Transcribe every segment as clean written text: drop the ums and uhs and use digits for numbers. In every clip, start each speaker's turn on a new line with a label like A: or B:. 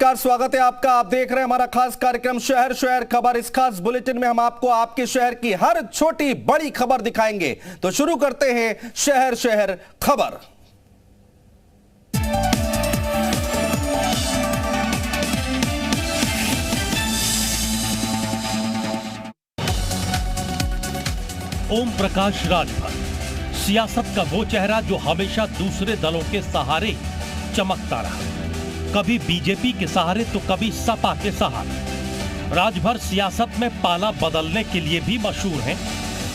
A: नमस्कार, स्वागत है आपका। आप देख रहे हैं हमारा खास कार्यक्रम शहर शहर खबर। इस खास बुलेटिन में हम आपको आपके शहर की हर छोटी बड़ी खबर दिखाएंगे। तो शुरू करते हैं शहर शहर खबर।
B: ओम प्रकाश राजभर, सियासत का वो चेहरा जो हमेशा दूसरे दलों के सहारे चमकता रहा। कभी बीजेपी के सहारे तो कभी सपा के सहारे। राजभर सियासत में पाला बदलने के लिए भी मशहूर हैं।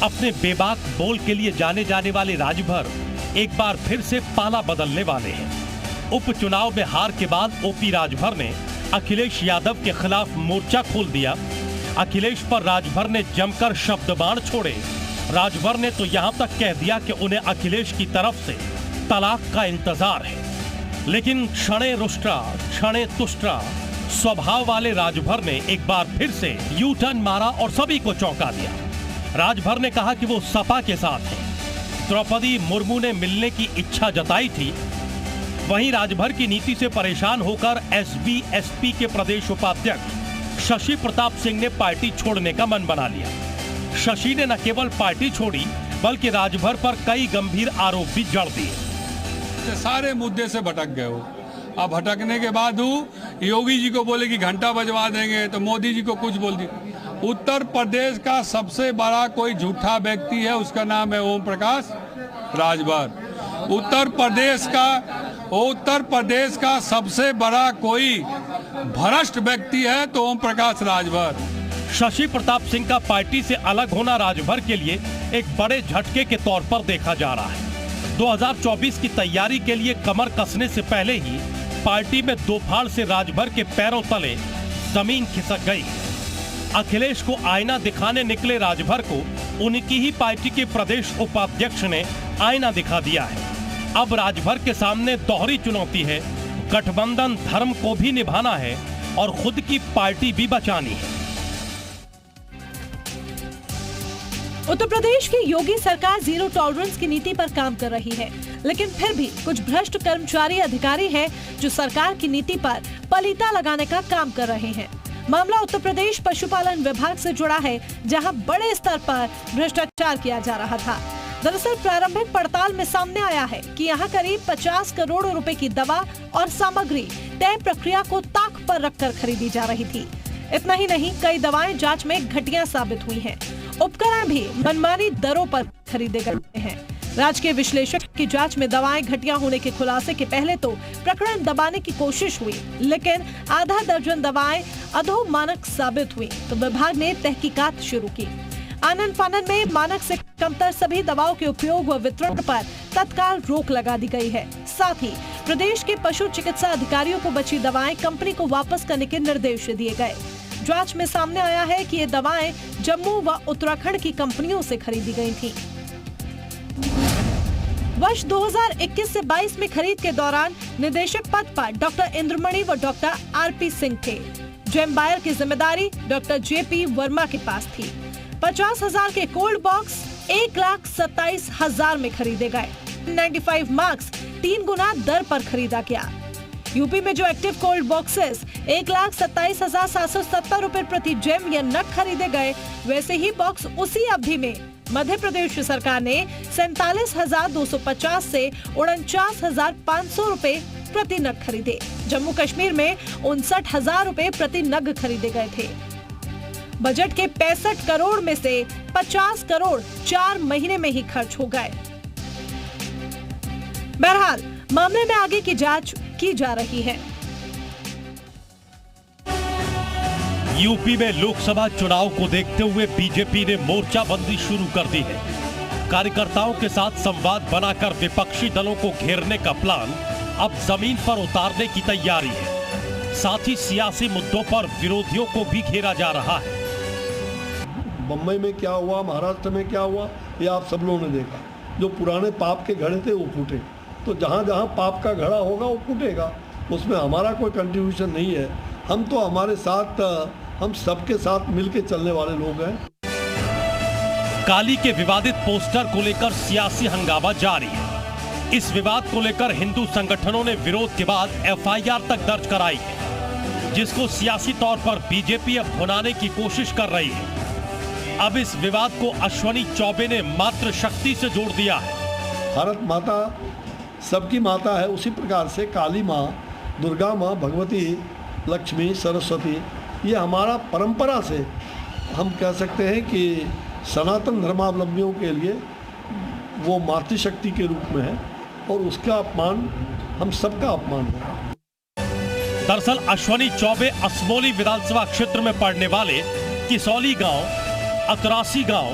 B: अपने बेबाक बोल के लिए जाने जाने वाले राजभर एक बार फिर से पाला बदलने वाले हैं। उपचुनाव में हार के बाद ओपी राजभर ने अखिलेश यादव के खिलाफ मोर्चा खोल दिया। अखिलेश पर राजभर ने जमकर शब्दबाण छोड़े। राजभर ने तो यहां तक कह दिया कि उन्हें अखिलेश की तरफ से तलाक का इंतजार है। लेकिन क्षणे रुष्टा क्षणे तुष्टा स्वभाव वाले राजभर ने एक बार फिर से यू टर्न मारा और सभी को चौंका दिया। राजभर ने कहा कि वो सपा के साथ हैं। द्रौपदी मुर्मू ने मिलने की इच्छा जताई थी। वहीं राजभर की नीति से परेशान होकर एसबी-एसपी के प्रदेश उपाध्यक्ष शशि प्रताप सिंह ने पार्टी छोड़ने का मन बना लिया। शशि ने न केवल पार्टी छोड़ी बल्कि राजभर पर कई गंभीर आरोप भी जड़ दिए।
C: सारे मुद्दे से भटक गए हो। अब भटकने के बाद योगी जी को बोले कि घंटा बजवा देंगे तो मोदी जी को कुछ बोल दिया। उत्तर प्रदेश का सबसे बड़ा कोई झूठा व्यक्ति है, उसका नाम है ओम प्रकाश राजभर। उत्तर प्रदेश का सबसे बड़ा कोई भ्रष्ट व्यक्ति है तो ओम प्रकाश राजभर।
B: शशि प्रताप सिंह का पार्टी से अलग होना राजभर के लिए एक बड़े झटके के तौर पर देखा जा रहा है। 2024 की तैयारी के लिए कमर कसने से पहले ही पार्टी में दो फाड़ से राजभर के पैरों तले जमीन खिसक गई। अखिलेश को आईना दिखाने निकले राजभर को उनकी ही पार्टी के प्रदेश उपाध्यक्ष ने आईना दिखा दिया है। अब राजभर के सामने दोहरी चुनौती है। गठबंधन धर्म को भी निभाना है और खुद की पार्टी भी बचानी है।
D: उत्तर प्रदेश की योगी सरकार जीरो टॉलरेंस की नीति पर काम कर रही है, लेकिन फिर भी कुछ भ्रष्ट कर्मचारी अधिकारी हैं जो सरकार की नीति पर पलीता लगाने का काम कर रहे हैं। मामला उत्तर प्रदेश पशुपालन विभाग से जुड़ा है, जहां बड़े स्तर पर भ्रष्टाचार किया जा रहा था। दरअसल प्रारंभिक पड़ताल में सामने आया है कि यहां करीब 50 करोड़ रुपए की दवा और सामग्री तय प्रक्रिया को ताक पर रखकर खरीदी जा रही थी। इतना ही नहीं, कई दवाएं जांच में घटिया साबित हुई हैं। उपकरण भी मनमानी दरों पर खरीदे गए हैं। राजकीय विश्लेषक की जांच में दवाएं घटिया होने के खुलासे के पहले तो प्रकरण दबाने की कोशिश हुई, लेकिन आधा दर्जन दवाएं अधो मानक साबित हुई तो विभाग ने तहकीकात शुरू की। आनन फानन में मानक से कमतर सभी दवाओं के उपयोग व वितरण पर तत्काल रोक लगा दी गई है। साथ ही प्रदेश के पशु चिकित्सा अधिकारियों को बची दवाएं कंपनी को वापस करने के निर्देश दिए गए। जांच में सामने आया है कि ये दवाएं जम्मू व उत्तराखंड की कंपनियों से खरीदी गई थीं। वर्ष 2021 से 22 में खरीद के दौरान निदेशक पद पर डॉक्टर इंद्रमणि व डॉक्टर आरपी सिंह थे। जेम बायर की जिम्मेदारी डॉक्टर जेपी वर्मा के पास थी। 50,000 के कोल्ड बॉक्स 1,27,000 में खरीदे गए। 95 मार्क्स 3 गुना दर पर खरीदा गया। यूपी में जो एक्टिव कोल्ड बॉक्सेस 1,27,770 रुपए प्रति जेम या नग खरीदे गए, वैसे ही बॉक्स उसी अवधि में मध्य प्रदेश सरकार ने 47,250 से 49,500 रुपए प्रति नग खरीदे। जम्मू कश्मीर में 59,000 रुपए प्रति नग खरीदे गए थे। बजट के 65 करोड़ में से 50 करोड़ 4 महीने में ही खर्च हो गए। बहरहाल मामले में आगे की जांच की जा रही है।
B: यूपी में लोकसभा चुनाव को देखते हुए बीजेपी ने मोर्चाबंदी शुरू कर दी है। कार्यकर्ताओं के साथ संवाद बनाकर विपक्षी दलों को घेरने का प्लान अब जमीन पर उतारने की तैयारी है। साथ ही सियासी मुद्दों पर विरोधियों को भी घेरा जा रहा है।
E: बम्बई में क्या हुआ, महाराष्ट्र में क्या हुआ, ये आप सब लोगों ने देखा। जो पुराने पाप के घड़े थे वो फूटे। तो जहाँ जहाँ पाप का घड़ा होगा वो फूटेगा। उसमें हमारा कोई कंट्रीब्यूशन नहीं है। हम तो हमारे साथ, हम सबके साथ मिलके चलने वाले लोग हैं।
B: काली के विवादित पोस्टर को लेकर सियासी हंगामा जारी है। इस विवाद को लेकर हिंदू संगठनों ने विरोध के बाद एफआईआर तक दर्ज कराई है। जिसको सियासी तौर पर बीजेपी अब भुनाने की कोशिश कर रही है। अब इस विवाद को अश्वनी चौबे ने मातृ शक्ति से जोड़ दिया है।
E: भारत माता सबकी माता है, उसी प्रकार से काली माँ, दुर्गा माँ, भगवती, लक्ष्मी, सरस्वती, ये हमारा परंपरा से हम कह सकते हैं कि सनातन धर्मावलंबियों के लिए वो मातृशक्ति के रूप में है और उसका अपमान हम सबका अपमान है।
B: दरअसल अश्वनी चौबे असमोली विधानसभा क्षेत्र में पड़ने वाले किसौली गांव, अतरासी गांव,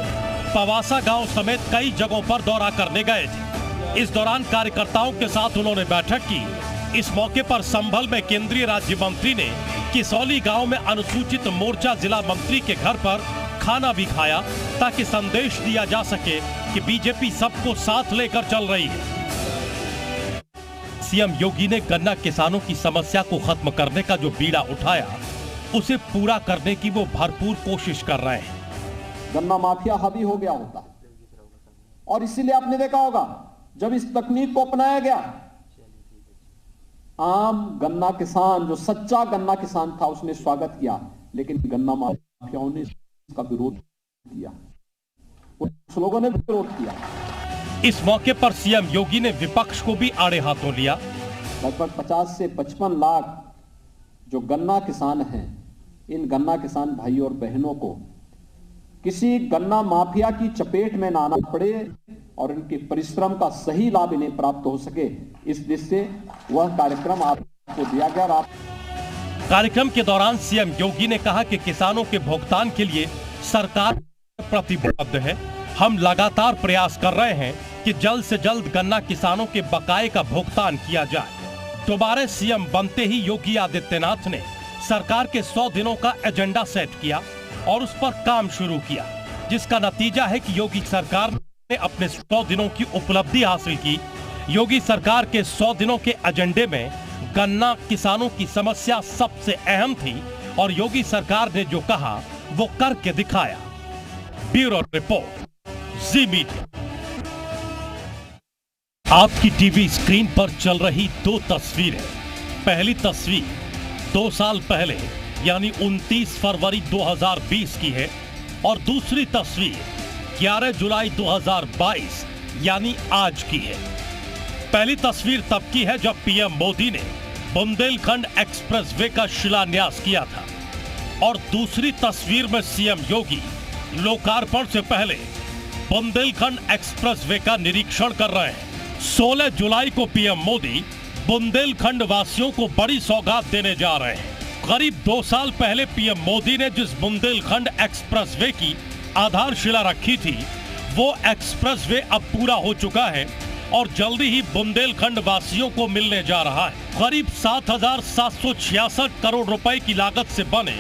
B: पवासा गांव समेत कई जगहों पर दौरा करने गए थे। इस दौरान कार्यकर्ताओं के साथ उन्होंने बैठक की। इस मौके पर संभल में केंद्रीय राज्य मंत्री ने किसौली गांव में अनुसूचित मोर्चा जिला मंत्री के घर पर खाना भी खाया, ताकि संदेश दिया जा सके कि बीजेपी सबको साथ लेकर चल रही है। सीएम योगी ने गन्ना किसानों की समस्या को खत्म करने का जो बीड़ा उठाया, उसे पूरा करने की वो भरपूर कोशिश कर रहे हैं।
F: गन्ना माफिया हावी हो गया होता और इसीलिए आपने देखा होगा जब इस तकनीक को अपनाया गया, आम गन्ना किसान जो सच्चा गन्ना किसान था उसने स्वागत किया, लेकिन गन्ना माफियाओं ने इसका विरोध किया, कुछ लोगों ने विरोध किया।
B: इस मौके पर सीएम योगी ने विपक्ष को भी आड़े हाथों लिया।
F: लगभग 50 से 55 लाख जो गन्ना किसान हैं, इन गन्ना किसान भाई और बहनों को किसी गन्ना माफिया की चपेट में ना आना पड़े और इनके परिश्रम का सही लाभ इन्हें प्राप्त हो सके, इस दृष्टि से वह कार्यक्रम आपको दिया गया। आप
B: कार्यक्रम के दौरान सीएम योगी ने कहा कि किसानों के भुगतान के लिए सरकार प्रतिबद्ध है। हम लगातार प्रयास कर रहे हैं कि जल्द से जल्द गन्ना किसानों के बकाये का भुगतान किया जाए। दोबारा सीएम बनते ही योगी आदित्यनाथ ने सरकार के 100 दिनों का एजेंडा सेट किया और उस पर काम शुरू किया, जिसका नतीजा है कि योगी सरकार ने अपने 100 दिनों की उपलब्धि हासिल की। योगी सरकार के 100 दिनों के एजेंडे में गन्ना किसानों की समस्या सबसे अहम थी और योगी सरकार ने जो कहा वो करके दिखाया। ब्यूरो रिपोर्ट, जी मीडिया। आपकी टीवी स्क्रीन पर चल रही दो तस्वीरें। पहली तस्वीर 2 साल पहले यानी 29 फरवरी 2020 की है और दूसरी तस्वीर 11 जुलाई 2022 यानी आज की है। पहली तस्वीर तब की है जब पीएम मोदी ने बुंदेलखंड एक्सप्रेसवे का शिलान्यास किया था और दूसरी तस्वीर में सीएम योगी लोकार्पण से पहले बुंदेलखंड एक्सप्रेसवे का निरीक्षण कर रहे हैं। 16 जुलाई को पीएम मोदी बुंदेलखंड वासियों को बड़ी सौगात देने जा रहे हैं। करीब 2 साल पहले पीएम मोदी ने जिस बुंदेलखंड एक्सप्रेसवे की आधारशिला रखी थी, वो एक्सप्रेसवे अब पूरा हो चुका है और जल्दी ही बुंदेलखंड वासियों को मिलने जा रहा है। करीब 7,766 करोड़ रुपए की लागत से बने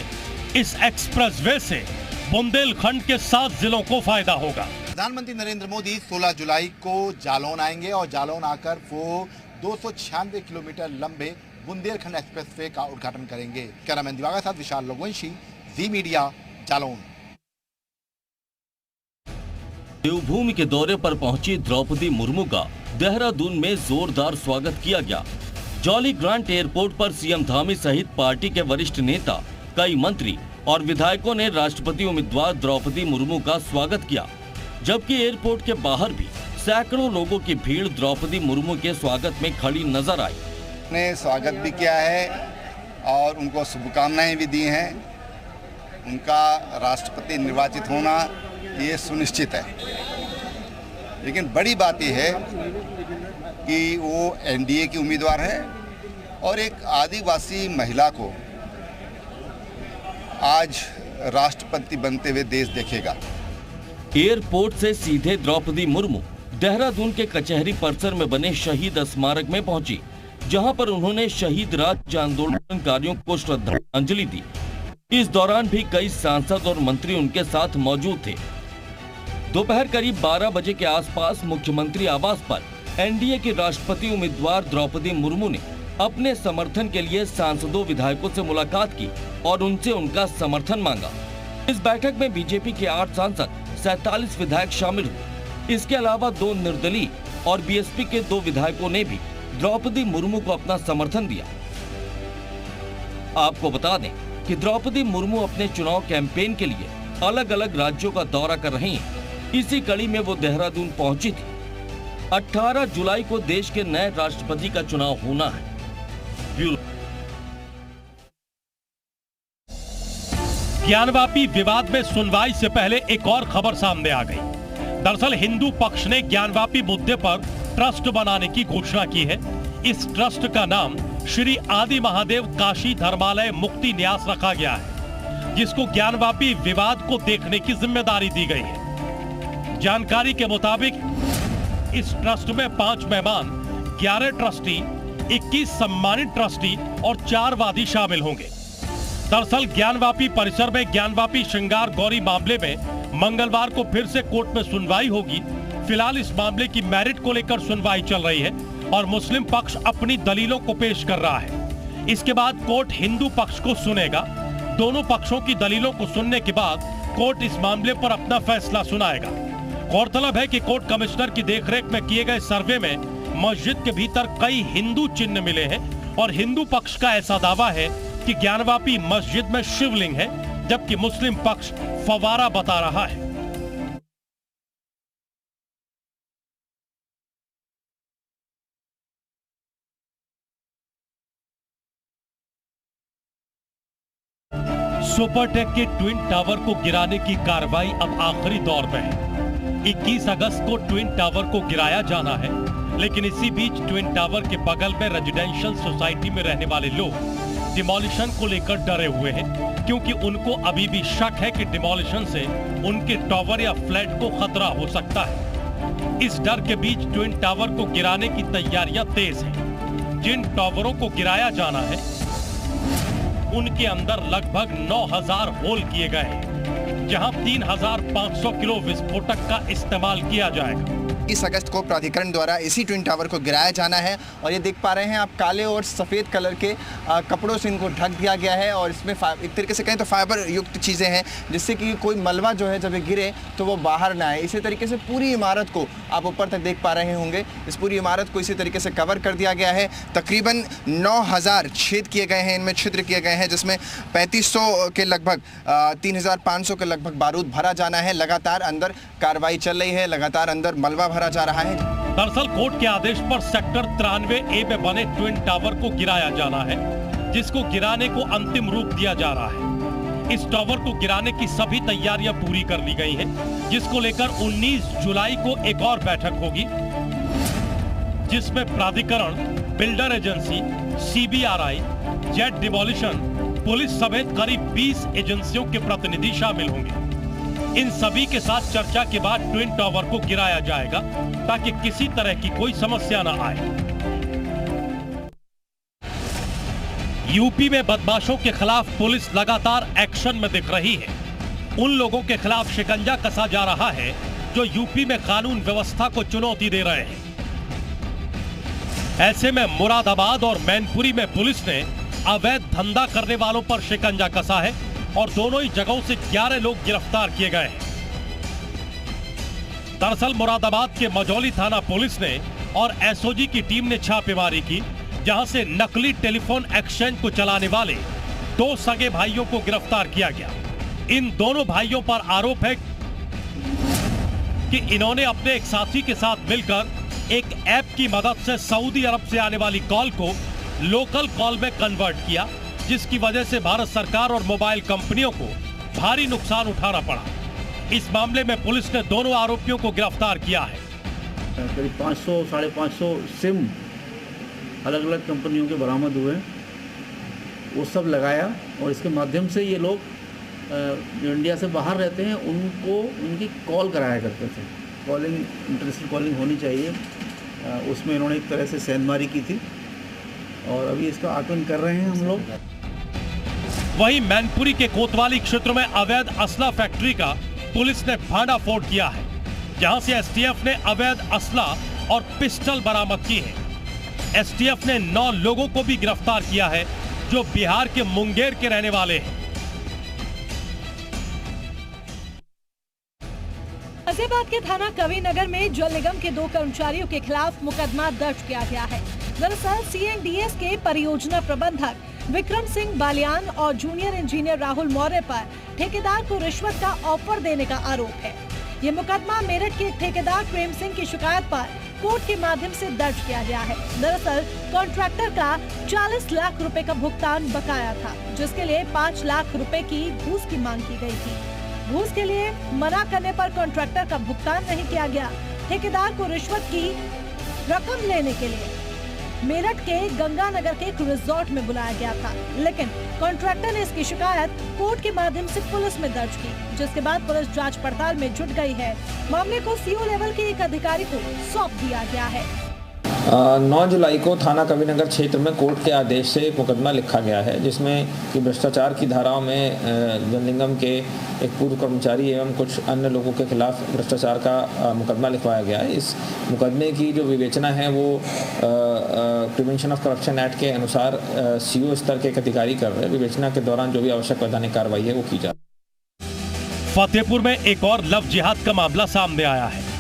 B: इस एक्सप्रेसवे से बुंदेलखंड के 7 जिलों को फायदा होगा।
G: प्रधानमंत्री नरेंद्र मोदी 16 जुलाई को जालौन आएंगे और जालौन आकर वो 296 किलोमीटर लंबे बुंदेलखंड एक्सप्रेसवे का उद्घाटन करेंगे। कैमरामैन दिवाकर के साथ विशाल लोगवंशी, जी मीडिया, जालौन।
H: देवभूमि के दौरे पर पहुंची द्रौपदी मुर्मू का देहरादून में जोरदार स्वागत किया गया। जॉली ग्रांट एयरपोर्ट पर सीएम धामी सहित पार्टी के वरिष्ठ नेता, कई मंत्री और विधायकों ने राष्ट्रपति उम्मीदवार द्रौपदी मुर्मू का स्वागत किया, जबकि एयरपोर्ट के बाहर भी सैकड़ों लोगों की भीड़ द्रौपदी मुर्मू के स्वागत में खड़ी नजर आई।
G: ने स्वागत भी किया है और उनको शुभकामनाएं भी दी हैं। उनका राष्ट्रपति निर्वाचित होना ये सुनिश्चित है, लेकिन बड़ी बात यह है कि वो एनडीए की उम्मीदवार है और एक आदिवासी महिला को आज राष्ट्रपति बनते हुए देश देखेगा।
H: एयरपोर्ट से सीधे द्रौपदी मुर्मू देहरादून के कचहरी परिसर में बने शहीद स्मारक में पहुंची, जहां पर उन्होंने शहीद राज्य आंदोलनकारियों को श्रद्धांजलि दी। इस दौरान भी कई सांसद और मंत्री उनके साथ मौजूद थे। दोपहर करीब 12 बजे के आसपास मुख्यमंत्री आवास पर एनडीए की राष्ट्रपति उम्मीदवार द्रौपदी मुर्मू ने अपने समर्थन के लिए सांसदों विधायकों से मुलाकात की और उनसे उनका समर्थन मांगा। इस बैठक में बीजेपी के 8 सांसद, 47 विधायक शामिल हुए। इसके अलावा 2 निर्दलीय और बीएसपी के 2 विधायकों ने भी द्रौपदी मुर्मू को अपना समर्थन दिया। आपको बता दें कि द्रौपदी मुर्मू अपने चुनाव कैंपेन के लिए अलग अलग राज्यों का दौरा कर रही हैं। इसी कड़ी में वो देहरादून पहुंची थी। 18 जुलाई को देश के नए राष्ट्रपति का चुनाव होना है।
B: ज्ञानवापी विवाद में सुनवाई से पहले एक और खबर सामने आ गई। दरअसल हिंदू पक्ष ने ज्ञानवापी मुद्दे पर ट्रस्ट बनाने की घोषणा की है। इस ट्रस्ट का नाम श्री आदि महादेव काशी धर्मालय मुक्ति न्यास रखा गया है, जिसको ज्ञानवापी विवाद को देखने की जिम्मेदारी दी गई है। जानकारी के मुताबिक इस ट्रस्ट में 5 मेहमान, 11 ट्रस्टी, 21 सम्मानित ट्रस्टी और 4 वादी शामिल होंगे। दरअसल ज्ञानवापी परिसर में ज्ञानवापी श्रृंगार गौरी मामले में मंगलवार को फिर से कोर्ट में सुनवाई होगी। फिलहाल इस मामले की मेरिट को लेकर सुनवाई चल रही है और मुस्लिम पक्ष अपनी दलीलों को पेश कर रहा है। इसके बाद कोर्ट हिंदू पक्ष को सुनेगा। दोनों पक्षों की दलीलों को सुनने के बाद कोर्ट इस मामले पर अपना फैसला सुनाएगा। गौरतलब है कि कोर्ट कमिश्नर की देखरेख में किए गए सर्वे में मस्जिद के भीतर कई हिंदू चिन्ह मिले हैं और हिंदू पक्ष का ऐसा दावा है कि ज्ञानवापी मस्जिद में शिवलिंग है, जबकि मुस्लिम पक्ष फवारा बता रहा है। सुपरटेक के ट्विन टावर को गिराने की कार्रवाई अब आखिरी दौर में है। 21 अगस्त को ट्विन टावर को गिराया जाना है, लेकिन इसी बीच ट्विन टावर के बगल में रेजिडेंशियल सोसाइटी में रहने वाले लोग डिमोलिशन को लेकर डरे हुए हैं, क्योंकि उनको अभी भी शक है कि डिमोलिशन से उनके टावर या फ्लैट को खतरा हो सकता है। इस डर के बीच ट्विन टावर को गिराने की तैयारियां तेज हैं। जिन टावरों को गिराया जाना है उनके अंदर लगभग 9000 होल किए गए हैं, जहां 3500 किलो विस्फोटक का इस्तेमाल किया जाएगा।
I: 21 अगस्त को प्राधिकरण द्वारा इसी ट्विन टावर को गिराया जाना है और ये देख पा रहे हैं आप, काले और सफ़ेद कलर के कपड़ों से इनको ढक दिया गया है और इसमें एक तरीके से कहें तो फाइबर युक्त चीज़ें हैं, जिससे कि कोई मलबा जो है जब ये गिरे तो वो बाहर ना आए। इसी तरीके से पूरी इमारत को आप ऊपर तक देख पा रहे होंगे, इस पूरी इमारत को इसी तरीके से कवर कर दिया गया है। तकरीबन 9000 छेद किए गए हैं, इनमें छिद्र किए गए हैं, जिसमें 3500 के लगभग 3500 के लगभग बारूद भरा जाना है। लगातार अंदर कार्रवाई चल रही है, लगातार अंदर मलबा भरा जा रहा है।
B: दरअसल कोर्ट के आदेश पर सेक्टर 93A में बने ट्विन टावर को गिराया जाना है, जिसको गिराने को अंतिम रूप दिया जा रहा है। इस टावर को गिराने की सभी तैयारियां पूरी कर ली गई हैं, जिसको लेकर 19 जुलाई को एक और बैठक होगी, जिसमें प्राधिकरण, builder agency, CBRI, jet demolition, police समेत करीब 20 एजेंसियों के प्रतिनिधि शामिल होंगे। इन सभी के साथ चर्चा के बाद ट्विन टावर को गिराया जाएगा, ताकि किसी तरह की कोई समस्या न आए। यूपी में बदमाशों के खिलाफ पुलिस लगातार एक्शन में दिख रही है। उन लोगों के खिलाफ शिकंजा कसा जा रहा है जो यूपी में कानून व्यवस्था को चुनौती दे रहे हैं। ऐसे में मुरादाबाद और मैनपुरी में पुलिस ने अवैध धंधा करने वालों पर शिकंजा कसा है और दोनों ही जगहों से 11 लोग गिरफ्तार किए गए हैं। दरअसल मुरादाबाद के मजौली थाना पुलिस ने और एसओजी की टीम ने छापेमारी की, जहां से नकली टेलीफोन एक्सचेंज को चलाने वाले 2 सगे भाइयों को गिरफ्तार किया गया। इन दोनों भाइयों पर आरोप है कि इन्होंने अपने एक साथी के साथ मिलकर एक ऐप की मदद से सऊदी अरब से आने वाली कॉल को लोकल कॉल में कन्वर्ट किया, जिसकी वजह से भारत सरकार और मोबाइल कंपनियों को भारी नुकसान उठाना पड़ा। इस मामले में पुलिस ने दोनों आरोपियों को गिरफ्तार किया है।
J: करीब 500-550 सिम अलग अलग कंपनियों के बरामद हुए, वो सब लगाया और इसके माध्यम से ये लोग जो इंडिया से बाहर रहते हैं उनको उनकी कॉल कराया करते थे। कॉलिंग, इंटरनेशनल कॉलिंग होनी चाहिए, उसमें इन्होंने एक तरह से सेंधमारी की थी और अभी इसका आकलन कर रहे हैं हम लोग।
B: वहीं मैनपुरी के कोतवाली क्षेत्र में अवैध असला फैक्ट्री का पुलिस ने भांडाफोड़ किया है, जहां से एसटीएफ ने अवैध असला और पिस्टल बरामद की है। एसटीएफ ने 9 लोगों को भी गिरफ्तार किया है, जो बिहार के मुंगेर के रहने वाले हैं।
D: गाजियाबाद के थाना कविनगर में जल निगम के 2 कर्मचारियों के खिलाफ मुकदमा दर्ज किया गया है। दरअसल CNDS के परियोजना प्रबंधक विक्रम सिंह बालियान और जूनियर इंजीनियर राहुल मौर्य पर ठेकेदार को रिश्वत का ऑफर देने का आरोप है। ये मुकदमा मेरठ के ठेकेदार प्रेम सिंह की शिकायत पर कोर्ट के माध्यम से दर्ज किया गया है। दरअसल कॉन्ट्रैक्टर का 40 लाख रुपए का भुगतान बकाया था, जिसके लिए 5 लाख रुपए की घूस की मांग की गई थी। घूस के लिए मना करने पर कॉन्ट्रैक्टर का भुगतान नहीं किया गया। ठेकेदार को रिश्वत की रकम लेने के लिए मेरठ के गंगानगर के एक रिजॉर्ट में बुलाया गया था, लेकिन कॉन्ट्रैक्टर ने इसकी शिकायत कोर्ट के माध्यम से पुलिस में दर्ज की, जिसके बाद पुलिस जांच पड़ताल में जुट गई है। मामले को सीओ लेवल के एक अधिकारी को सौंप दिया गया है।
K: 9 जुलाई को थाना कविनगर क्षेत्र में कोर्ट के आदेश से एक मुकदमा लिखा गया है, जिसमें कि भ्रष्टाचार की धाराओं में जन निगम के एक पूर्व कर्मचारी एवं कुछ अन्य लोगों के खिलाफ भ्रष्टाचार का मुकदमा लिखवाया गया है। इस मुकदमे की जो विवेचना है वो प्रिवेंशन ऑफ करप्शन एक्ट के अनुसार सीओ स्तर के एक अधिकारी कर रहे हैं। विवेचना के दौरान जो भी आवश्यक वैधानिक कार्रवाई है वो की जा रही है।
B: फतेहपुर में एक और लव जिहाद का मामला सामने आया है।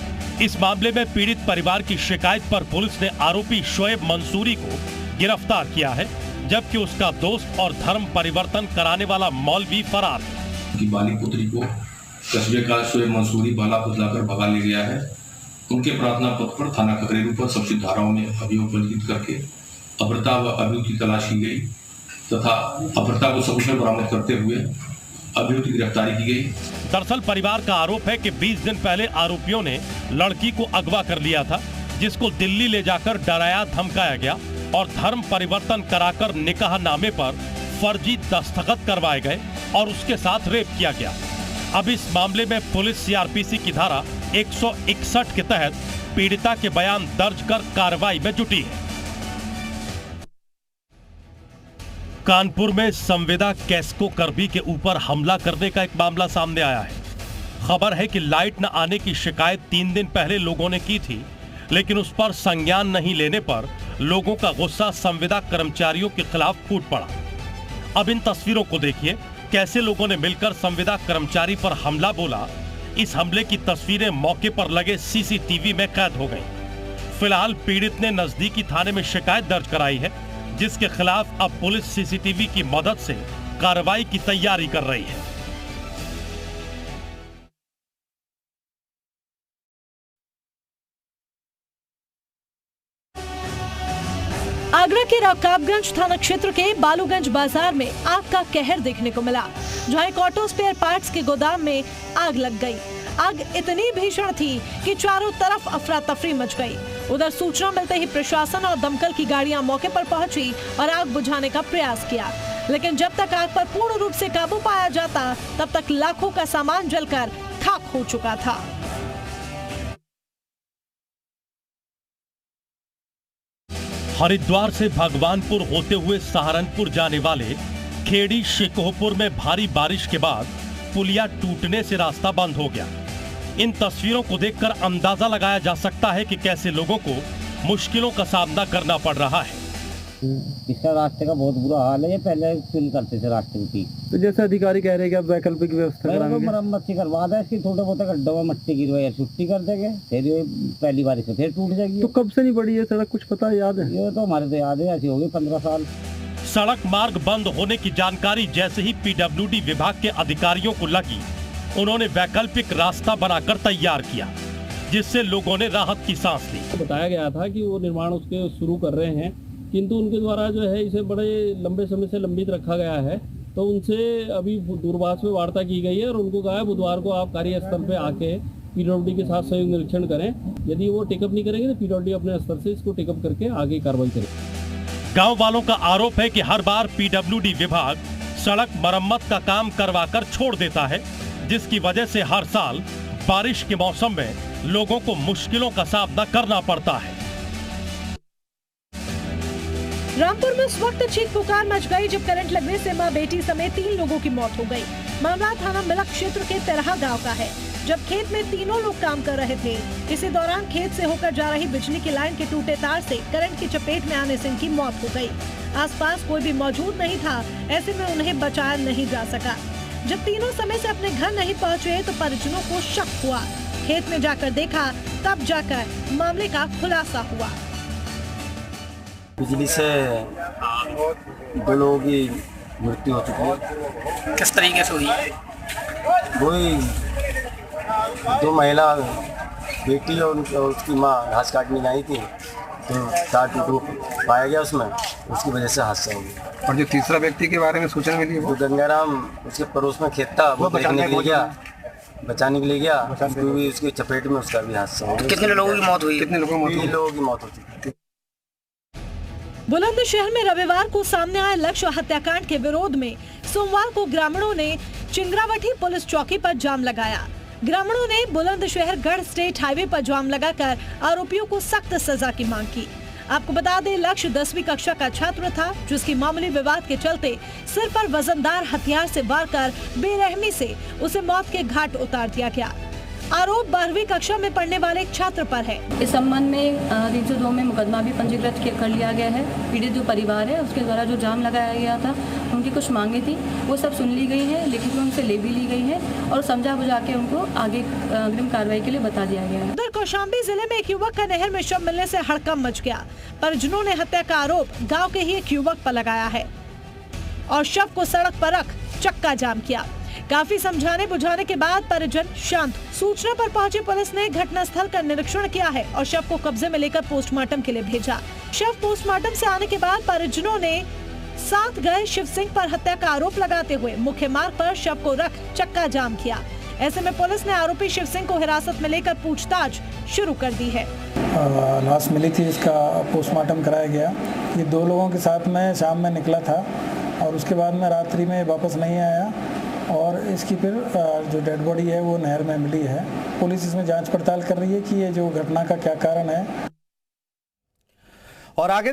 B: इस मामले में पीड़ित परिवार की शिकायत पर पुलिस ने आरोपी शोएब मंसूरी को गिरफ्तार किया है, जबकि उसका दोस्त और धर्म परिवर्तन कराने वाला मौलवी फरार है।
L: उनकी बाली पुत्री को कस्बे का शोएब मंसूरी बाला बुदलाकर भगा ले गया है। उनके प्रार्थना पत्र पर थाना खगरेरू पर संक्षिप्त धाराओं में अभियोग पंजीकृत करके अभ्रता व अभियुक्त की तलाश की गई तथा अभ्रता को सबूत बरामद करते हुए अभियुक्त की गिरफ्तारी की गई।
B: दरअसल परिवार का आरोप है कि 20 दिन पहले आरोपियों ने लड़की को अगवा कर लिया था, जिसको दिल्ली ले जाकर डराया धमकाया गया और धर्म परिवर्तन कराकर निकाह नामे पर फर्जी दस्तखत करवाए गए और उसके साथ रेप किया गया। अब इस मामले में पुलिस सीआरपीसी की धारा 161 के तहत पीड़िता के बयान दर्ज कर कार्रवाई में जुटी है। कानपुर में संविदा कैस्को कर्मी के ऊपर हमला करने का एक मामला सामने आया है। खबर है कि लाइट न आने की शिकायत 3 दिन पहले लोगों ने की थी, लेकिन उस पर संज्ञान नहीं लेने पर लोगों का गुस्सा संविदा कर्मचारियों के खिलाफ फूट पड़ा। अब इन तस्वीरों को देखिए, कैसे लोगों ने मिलकर संविदा कर्मचारी पर हमला बोला। इस हमले की तस्वीरें मौके पर लगे सीसीटीवी में कैद हो गई। फिलहाल पीड़ित ने नजदीकी थाने में शिकायत दर्ज कराई है, जिसके खिलाफ अब पुलिस सीसीटीवी की मदद से कार्रवाई की तैयारी कर रही है।
D: आगरा के रकाबगंज थाना क्षेत्र के बालूगंज बाजार में आग का कहर देखने को मिला, जहां एक ऑटो स्पेयर पार्ट्स के गोदाम में आग लग गई। आग इतनी भीषण थी कि चारों तरफ अफरा तफरी मच गई। उधर सूचना मिलते ही प्रशासन और दमकल की गाड़ियां मौके पर पहुंची और आग बुझाने का प्रयास किया, लेकिन जब तक आग पर पूर्ण रूप से काबू पाया जाता, तब तक लाखों का सामान जलकर खाक हो चुका था।
B: हरिद्वार से भगवानपुर होते हुए सहारनपुर जाने वाले खेड़ी शिकोहपुर में भारी बारिश के बाद पुलिया टूटने से रास्ता बंद हो गया। इन तस्वीरों को देखकर अंदाजा लगाया जा सकता है कि कैसे लोगों को मुश्किलों का सामना करना पड़ रहा है।
M: इसका रास्ते का बहुत बुरा हाल है। पहले सुन करते थे रास्ते की, तो जैसे अधिकारी कह रहे हैं कि अब वैकल्पिक व्यवस्था कराएंगे, मरम्मत करवा दे इसकी, थोड़े बहुत गड्ढों में मट्टी गिरवाई छुट्टी कर देंगे, फिर पहली बारिश से फिर टूट जाएगी। तो कब से नहीं बढ़ी है सड़क, कुछ पता याद है? ये तो हमारे तो याद है, ऐसी होगी 15 साल।
B: सड़क मार्ग बंद होने की जानकारी जैसे ही पीडब्ल्यूडी विभाग के अधिकारियों को लगी, उन्होंने वैकल्पिक रास्ता बनाकर तैयार किया, जिससे लोगों ने राहत की सांस ली।
N: बताया गया था कि वो निर्माण उसके शुरू कर रहे हैं, किंतु उनके द्वारा जो है इसे बड़े लंबे समय से लंबित रखा गया है। तो उनसे अभी दूरभाष में वार्ता की गई है और उनको कहा है बुधवार को आप कार्यस्थल पे आके पीडब्ल्यूडी के साथ सहयोग निरीक्षण करें। यदि वो टेकअप नहीं करेंगे तो पीडब्ल्यूडी अपने स्तर से इसको टेकअप करके आगे कार्रवाई करें।
B: गांव वालों का आरोप है कि हर बार पीडब्ल्यूडी विभाग सड़क मरम्मत का काम करवाकर छोड़ देता है, जिसकी वजह से हर साल बारिश के मौसम में लोगों को मुश्किलों का सामना करना पड़ता है।
D: रामपुर में उस वक्त चीख पुकार मच गई जब करंट लगने से मां बेटी समेत 3 लोगों की मौत हो गई। मामला थाना मिलक क्षेत्र के तेरहा गांव का है, जब खेत में तीनों लोग काम कर रहे थे। इसी दौरान खेत से होकर जा रही बिजली की लाइन के टूटे तार से करंट की चपेट में आने से इनकी मौत हो गई। आसपास कोई भी मौजूद नहीं था, ऐसे में उन्हें बचाया नहीं जा सका। जब तीनों समय से अपने घर नहीं पहुँचे तो परिजनों को शक हुआ। खेत में जाकर देखा, तब जाकर मामले का खुलासा हुआ।
O: बिजली से 2 लोगों की मृत्यु हो चुकी है।
P: किस तरीके से हुई?
O: वही 2 महिला बेटी और उसकी माँ घास काटने आई थी, तो तार टूट पाया गया उसमें, उसकी वजह से हादसा हो गया।
P: और जो तीसरा व्यक्ति के बारे में सूचना मिली,
O: वो गंगाराम उसके पड़ोस में खेत था, वो बचाने के लिए गया, उसकी चपेट में उसका भी हादसा हो गया।
P: कितने लोगों की मौत हुई?
O: 3 लोगों की मौत हो चुकी है।
D: बुलंदशहर में रविवार को सामने आए लक्ष्य हत्याकांड के विरोध में सोमवार को ग्रामीणों ने चिंगरावटी पुलिस चौकी पर जाम लगाया। ग्रामीणों ने बुलंदशहर गढ़ स्टेट हाईवे पर जाम लगाकर आरोपियों को सख्त सजा की मांग की। आपको बता दें, लक्ष्य 10वीं कक्षा का छात्र था, जिसकी मामूली विवाद के चलते सिर पर वजनदार हथियार से वार कर बेरहमी से उसे मौत के घाट उतार दिया गया। आरोप 12वीं कक्षा में पढ़ने वाले एक छात्र पर है।
Q: इस संबंध में 302 में मुकदमा भी पंजीकृत कर लिया गया है। पीड़ित जो परिवार है उसके द्वारा जो जाम लगाया गया था, उनकी कुछ मांगे थी, वो सब सुन ली गई है, लिखित में उनसे ले भी ली गई है और समझा बुझा के उनको आगे अग्रिम कार्रवाई के लिए बता दिया गया है।
D: उधर कौशाम्बी जिले में एक युवक का नहर में शव मिलने से हड़कंप मच गया। परिजनों ने हत्या का आरोप गाँव के ही एक युवक पर लगाया है और शव को सड़क पर रख चक्का जाम किया। काफी समझाने बुझाने के बाद परिजन शांत। सूचना पर पहुंची पुलिस ने घटनास्थल का निरीक्षण किया है और शव को कब्जे में लेकर पोस्टमार्टम के लिए भेजा। शव पोस्टमार्टम से आने के बाद परिजनों ने साथ गए शिव सिंह पर हत्या का आरोप लगाते हुए मुख्य मार्ग पर शव को रख चक्का जाम किया। ऐसे में पुलिस ने आरोपी शिव सिंह को हिरासत में लेकर पूछताछ शुरू कर दी है।
R: लाश मिली थी, इसका पोस्टमार्टम कराया गया। ये 2 लोगों के साथ में शाम में निकला था और उसके बाद में रात्रि में वापस नहीं आया और इसकी फिर जो डेड बॉडी है वो नहर में मिली है। पुलिस इसमें जांच पड़ताल कर रही है कि ये जो घटना का क्या कारण है।
A: और आगे